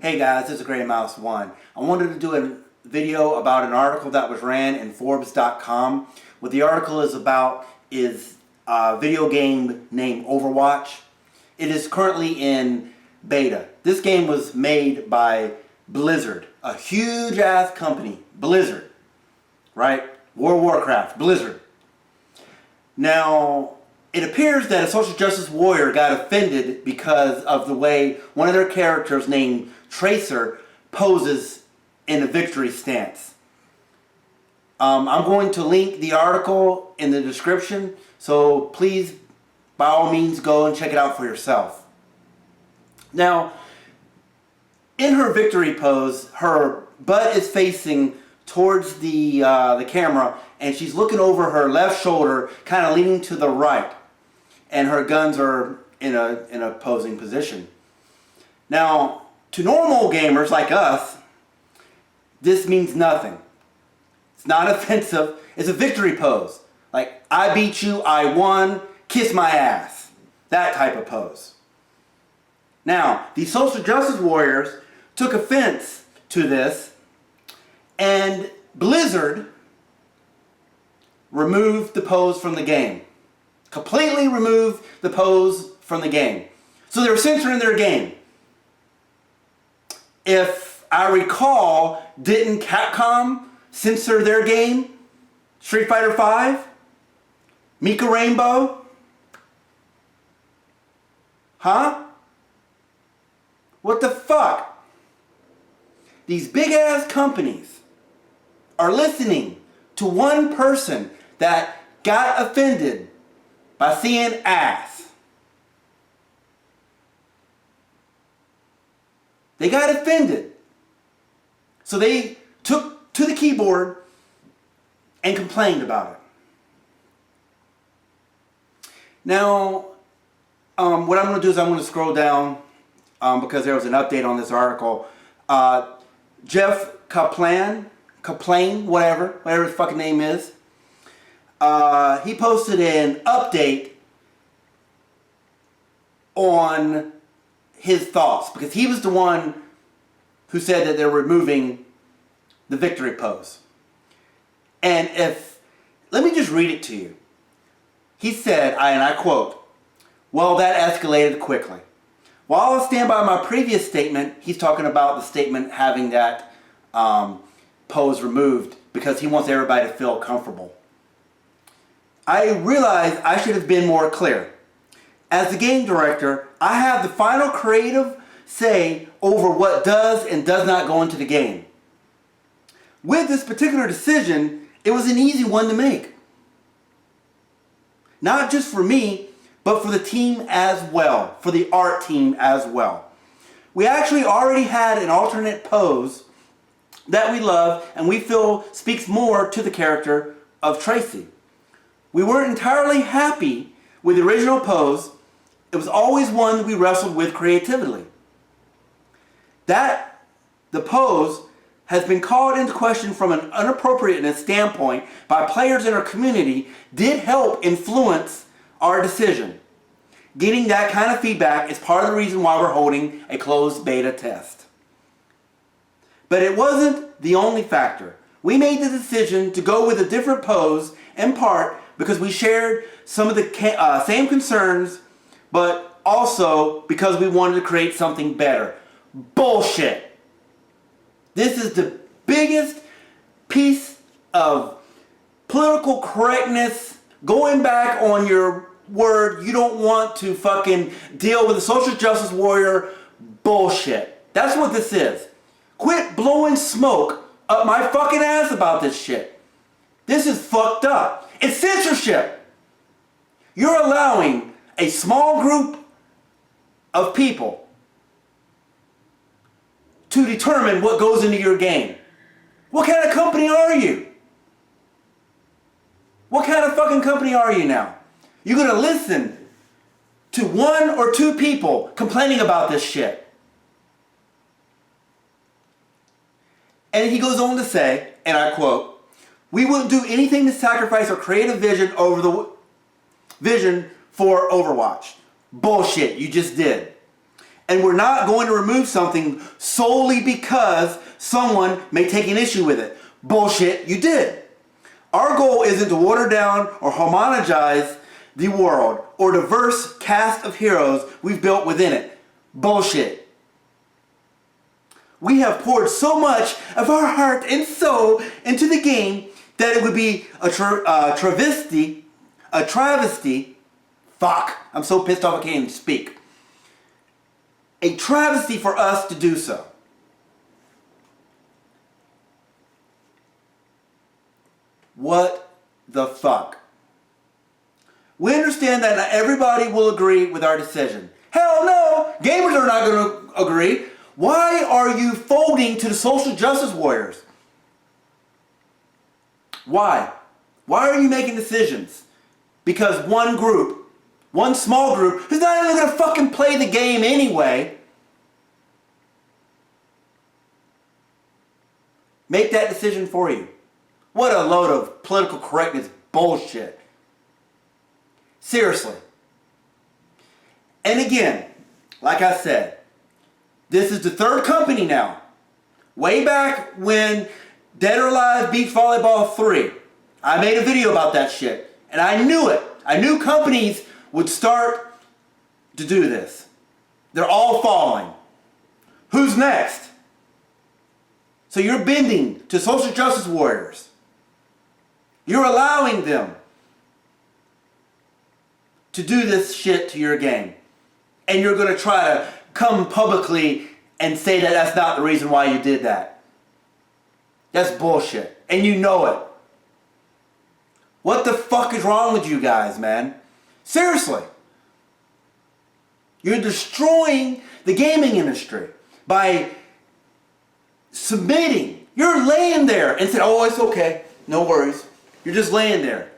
Hey guys, this is Grey Mouse 1. I wanted to do a video about an article that was ran in Forbes.com. What the article is about is a video game named Overwatch. It is currently in beta. This game was made by Blizzard, a huge ass company. Blizzard, right? World of Warcraft, Blizzard. Now, it appears that a social justice warrior got offended because of the way one of their characters named Tracer poses in a victory stance. I'm going to link the article in the description, so please, by all means, go and check it out for yourself. Now, in her victory pose, her butt is facing towards the camera, and she's looking over her left shoulder, kind of leaning to the right, and her guns are in a posing position. Now, to normal gamers like us, this means nothing. It's not offensive. It's a victory pose. Like, I beat you, I won, kiss my ass. That type of pose. Now, these social justice warriors took offense to this, and Blizzard removed the pose from the game. Completely removed the pose from the game. So they were censoring their game. If I recall, didn't Capcom censor their game? Street Fighter V? Mika Rainbow? Huh? What the fuck? These big ass companies are listening to one person that got offended by seeing ass. They got offended. So they took to the keyboard and complained about it. Now, what I'm going to do is I'm going to scroll down because there was an update on this article. Jeff Kaplan, whatever his fucking name is, he posted an update on his thoughts, because he was the one who said that they're removing the victory pose. And let me just read it to you. He said, and I quote, "Well, that escalated quickly. While I'll stand by my previous statement," he's talking about the statement having that pose removed because he wants everybody to feel comfortable. "I realize I should have been more clear. As the game director, I have the final creative say over what does and does not go into the game. With this particular decision, it was an easy one to make. Not just for me, but for the team as well, for the art team as well. We actually already had an alternate pose that we love and we feel speaks more to the character of Tracy. We weren't entirely happy with the original pose. It was always one that we wrestled with creatively. That the pose has been called into question from an inappropriateness standpoint by players in our community did help influence our decision. Getting that kind of feedback is part of the reason why we're holding a closed beta test. But it wasn't the only factor. We made the decision to go with a different pose in part because we shared some of the same concerns, but also because we wanted to create something better." Bullshit. This is the biggest piece of political correctness, going back on your word. You don't want to fucking deal with a social justice warrior. Bullshit. That's what this is. Quit blowing smoke up my fucking ass about this shit. This is fucked up. It's censorship. You're allowing a small group of people to determine what goes into your game. What kind of company are you? What kind of fucking company are you now? You're going to listen to one or two people complaining about this shit. And he goes on to say, and I quote, "We wouldn't do anything to sacrifice our creative vision over the vision for Overwatch." Bullshit, you just did. And we're not going to remove something solely because someone may take an issue with it. Bullshit, you did. Our goal isn't to water down or homogenize the world or diverse cast of heroes we've built within it. Bullshit. We have poured so much of our heart and soul into the game that it would be a travesty. Fuck, I'm so pissed off I can't even speak. A travesty for us to do so. What the fuck? We understand that not everybody will agree with our decision. Hell no! Gamers are not going to agree. Why are you folding to the social justice warriors? Why? Why are you making decisions? Because one group, one small group, who's not even going to fucking play the game anyway, make that decision for you. What a load of political correctness bullshit. Seriously. And again, like I said, this is the third company now. Way back when Dead or Alive Beach Volleyball 3, I made a video about that shit. And I knew it. I knew companies would start to do this. They're all falling. Who's next? So you're bending to social justice warriors. You're allowing them to do this shit to your game. And you're going to try to come publicly and say that that's not the reason why you did that. That's bullshit. And you know it. What the fuck is wrong with you guys, man? Seriously. You're destroying the gaming industry by submitting. You're laying there and saying, oh, it's okay. No worries. You're just laying there.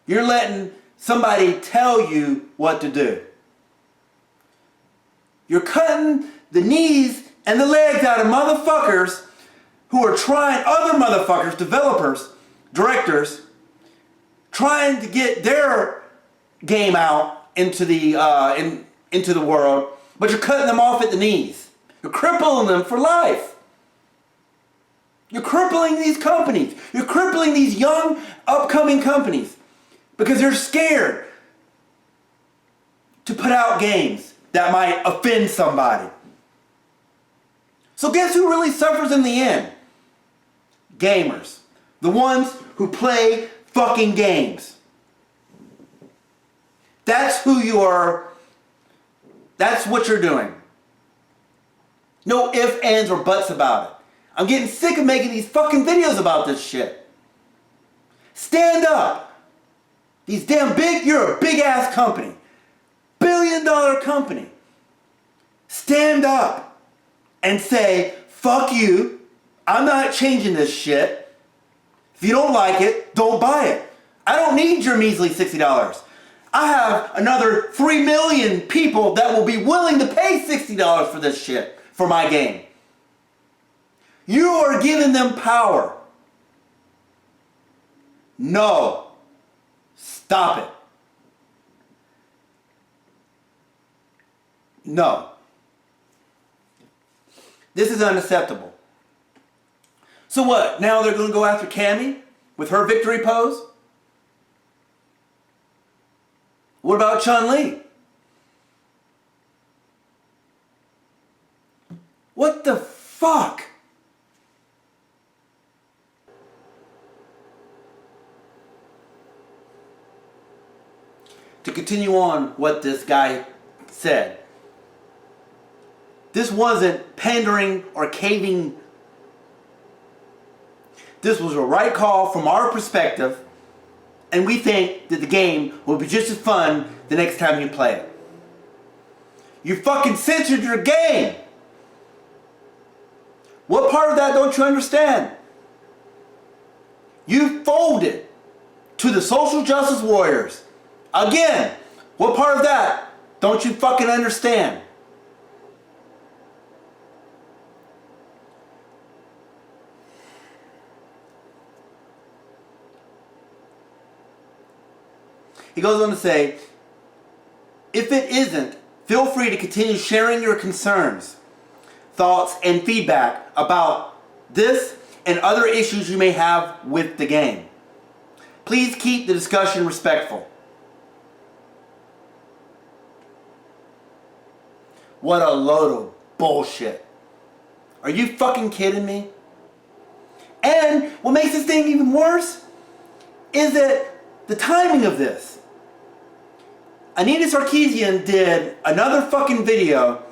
You're letting somebody tell you what to do. You're cutting the knees and the legs out of motherfuckers who are trying, other motherfuckers, developers, directors, trying to get their game out into the into the world, but you're cutting them off at the knees. You're crippling them for life. You're crippling these companies. You're crippling these young, upcoming companies because they're scared to put out games that might offend somebody. So guess who really suffers in the end? Gamers. The ones who play fucking games. That's who you are. That's what you're doing. No ifs, ands, or buts about it. I'm getting sick of making these fucking videos about this shit. Stand up. These damn big, you're a big ass company. $1 billion company. Stand up and say, fuck you. I'm not changing this shit. If you don't like it, don't buy it. I don't need your measly $60. I have another 3 million people that will be willing to pay $60 for this shit, for my game. You are giving them power. No. Stop it. No. This is unacceptable. So what? Now they're going to go after Cammy with her victory pose? What about Chun-Li? What the fuck? To continue on what this guy said, this wasn't pandering or caving. This was a right call from our perspective, and we think that the game will be just as fun the next time you play it. You fucking censored your game! What part of that don't you understand? You folded to the social justice warriors. Again, what part of that don't you fucking understand? He goes on to say, if it isn't Feel free to continue sharing your concerns, thoughts, and feedback about this and other issues you may have with the game. Please keep the discussion respectful. What a load of bullshit. Are you fucking kidding me? And what makes this thing even worse is that the timing of this. Anita Sarkeesian did another fucking video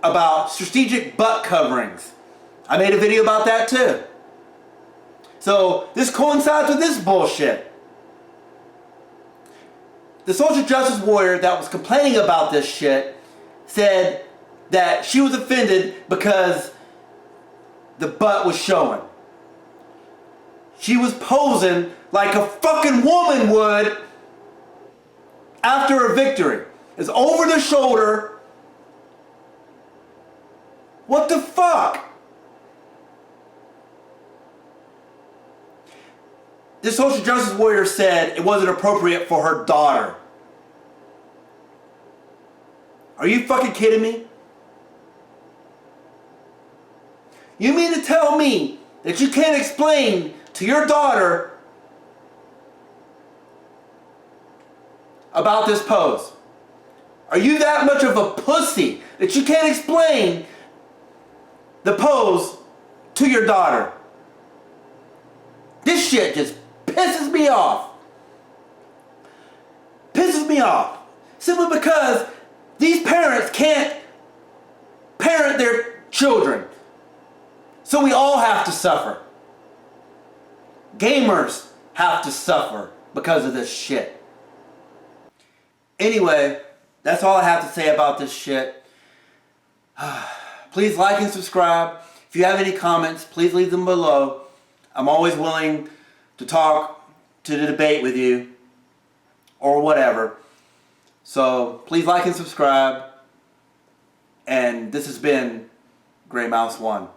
about strategic butt coverings. I made a video about that too. So this coincides with this bullshit. The social justice warrior that was complaining about this shit said that she was offended because the butt was showing. She was posing like a fucking woman would after a victory. It's over the shoulder. What the fuck? This social justice warrior said it wasn't appropriate for her daughter. Are you fucking kidding me? You mean to tell me that you can't explain to your daughter about this pose? Are you that much of a pussy that you can't explain the pose to your daughter? This shit just pisses me off. Pisses me off. Simply because these parents can't parent their children. So we all have to suffer. Gamers have to suffer because of this shit. Anyway, that's all I have to say about this shit. Please like and subscribe. If you have any comments, please leave them below. I'm always willing to talk, to debate with you, or whatever. So please like and subscribe. And this has been Grey Mouse 1.